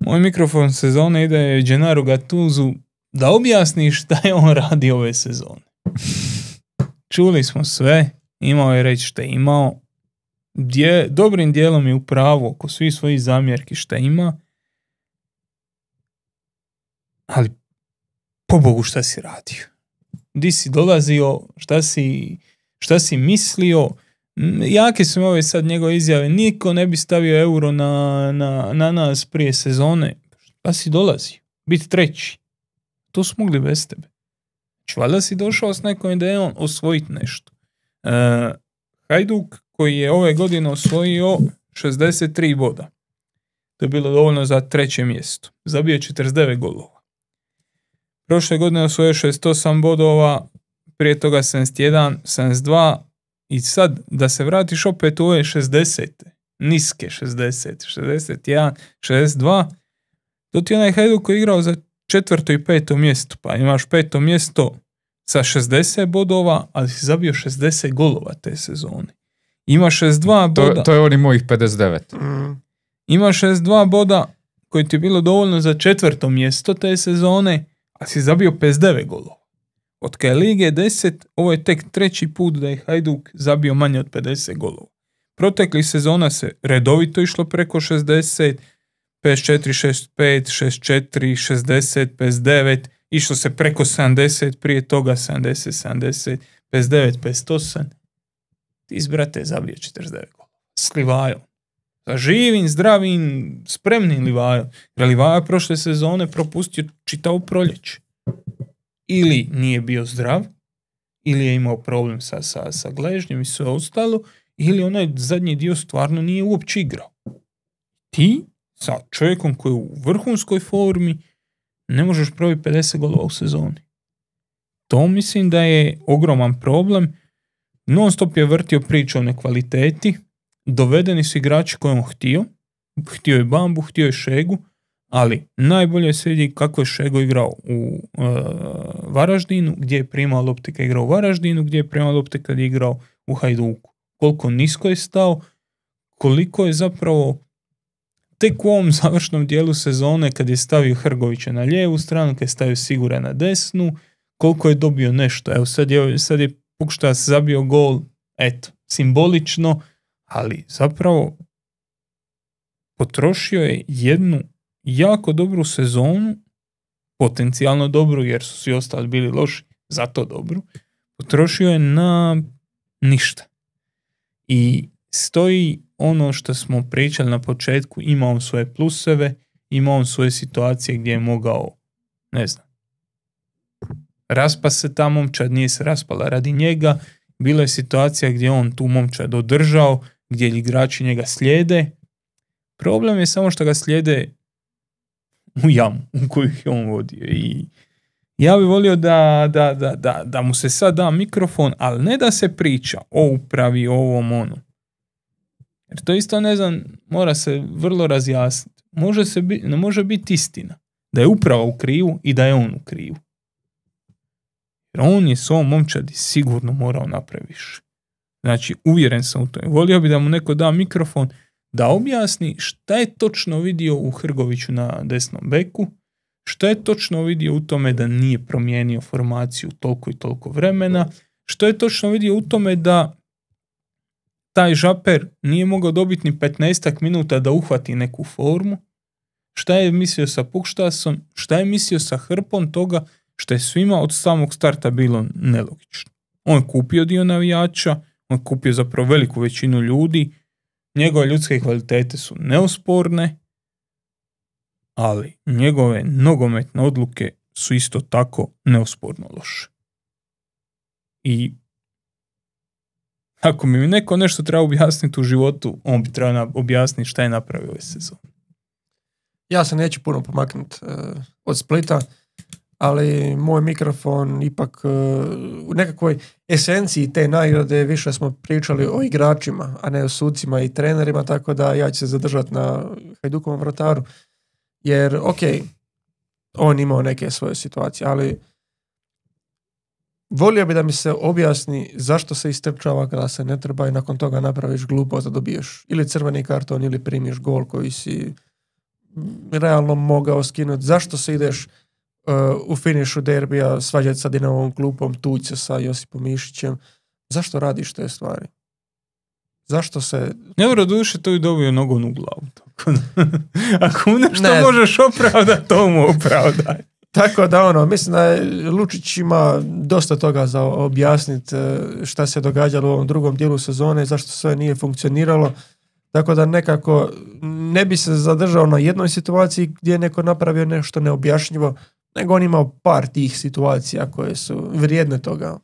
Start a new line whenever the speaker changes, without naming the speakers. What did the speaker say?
Moj mikrofon sezone ide Gennaro Gattuso da objasni šta je on radi ove sezone. Čuli smo sve, imao je reći šta je imao. Dobrim dijelom je u pravu oko svih svojih zamjerki šta ima. Ali, po Bogu, šta si radio? Di si dolazio? Šta si mislio? Jake su ove sad njegove izjave. Niko ne bi stavio euro na nas prije sezone. Pa si dolazio. Biti treći. To su mogli bez tebe. Valjda si došao s nekom idejom osvojiti nešto. Hajduk koji je ove godine osvojio 63 boda. To je bilo dovoljno za treće mjesto. Zabio je 49 golova. Prošle godine osvojio 68 bodova, prije toga 71, 72 i sad da se vratiš opet u ove 60. Niske 60, 61, 62. To ti je onaj Hajduk koji je igrao za 4. i 5. mjesto. Pa imaš 5. mjesto sa 60 bodova, ali si zabio 60 golova te sezone. Ima 62 boda.
To je oni mojih 59.
Ima 62 boda koji ti je bilo dovoljno za 4. mjesto te sezone, a si zabio 59 golova. Od kada je Lige 10, ovo je tek treći put da je Hajduk zabio manje od 50 golova. Proteklih sezona se redovito išlo preko 60, 54, 65, 64, 60, 59, išlo se preko 70, prije toga 70, 70, 59, 58. Ti, brate, zabio 49 golova. S Livajom. Sa živim, zdravim, spremnim Livajom. Jer Livaja prošle sezone propustio čitavu proljeće. Ili nije bio zdrav, ili je imao problem sa gležnjem i sve ostalo, ili onaj zadnji dio stvarno nije uopće igrao. Ti, sa čovjekom koji je u vrhunskoj formi, ne možeš probiti 50 golova u sezoni. To mislim da je ogroman problem. Non stop je vrtio priču o nekvaliteti, dovedeni su igrači koje on htio. Htio je Bambu, htio je Šegu, ali najbolje se vidi kako je Šego igrao u Varaždinu, gdje je primao lopte kad je igrao u Varaždinu, gdje je primao lopte kad je igrao u Hajduku. Koliko nisko je stao, koliko je zapravo tek u ovom završnom dijelu sezone kad je stavio Hrgovića na lijevu stranu, kad je stavio Sigura na desnu, koliko je dobio nešto. Evo sad je Pukštas zabio gol, eto, simbolično, ali zapravo potrošio je jednu jako dobru sezonu, potencijalno dobru jer su svi ostali bili loši, zato dobru, potrošio je na ništa. I stoji ono što smo pričali na početku, ima on svoje pluseve, ima on svoje situacije gdje je mogao, ne znam, raspa se ta momčad, nije se raspala radi njega, bila je situacija gdje on tu momčad održao, gdje igrači njega slijede. Problem je samo što ga slijede u jamu u koju je on vodio. I ja bih volio da mu se sad da mikrofon, ali ne da se priča o upravi, o ovom onom. Jer to isto, ne znam, mora se vrlo razjasniti. Ne može biti istina da je uprava u krivu i da je on u krivu. Jer on je s ovom momčadi sigurno morao napraviti više. Znači, uvjeren sam u to. Volio bi da mu neko da mikrofon da objasni šta je točno vidio u Hrgoviću na desnom beku, šta je točno vidio u tome da nije promijenio formaciju toliko i toliko vremena, što je točno vidio u tome da taj Žaper nije mogao dobiti ni 15 minuta da uhvati neku formu, šta je mislio sa Pukštasom, šta je mislio sa hrpom toga što je svima od samog starta bilo nelogično. On je kupio dio navijača, on je kupio zapravo veliku većinu ljudi, njegove ljudske kvalitete su neosporne, ali njegove nogometne odluke su isto tako neosporno loše. I ako mi neko nešto treba objasniti u životu, on bi trebao objasniti šta je napravio ove sezone.
Ja se neću puno pomaknuti od Splita, ali moj mikrofon ipak u nekakvoj esenciji te nagrade više smo pričali o igračima, a ne o sucima i trenerima, tako da ja ću se zadržati na Hajdukovom vrataru. Jer, ok, on imao neke svoje situacije, ali volio bi da mi se objasni zašto se istrčava kada se ne treba i nakon toga napraviš glupost da dobiješ ili crveni karton ili primiš gol koji si realno mogao skinuti. Zašto se ideš u finišu derbija svađati sa Dinamovom klupom, tući se sa Josipom Mišićem? Zašto radiš te stvari? Zašto se...
Dobro, duše to i dobio nogom u glavu. Tako da, ako nešto
Ne.
možeš opravdati, to mu opravdaj.
Tako da mislim da je Lučić ima dosta toga za objasniti šta se događalo u ovom drugom dijelu sezone, zašto sve nije funkcioniralo. Tako da nekako ne bi se zadržao na jednoj situaciji gdje je neko napravio nešto neobjašnjivo, nego on imao par tih situacija koje su vrijedne toga.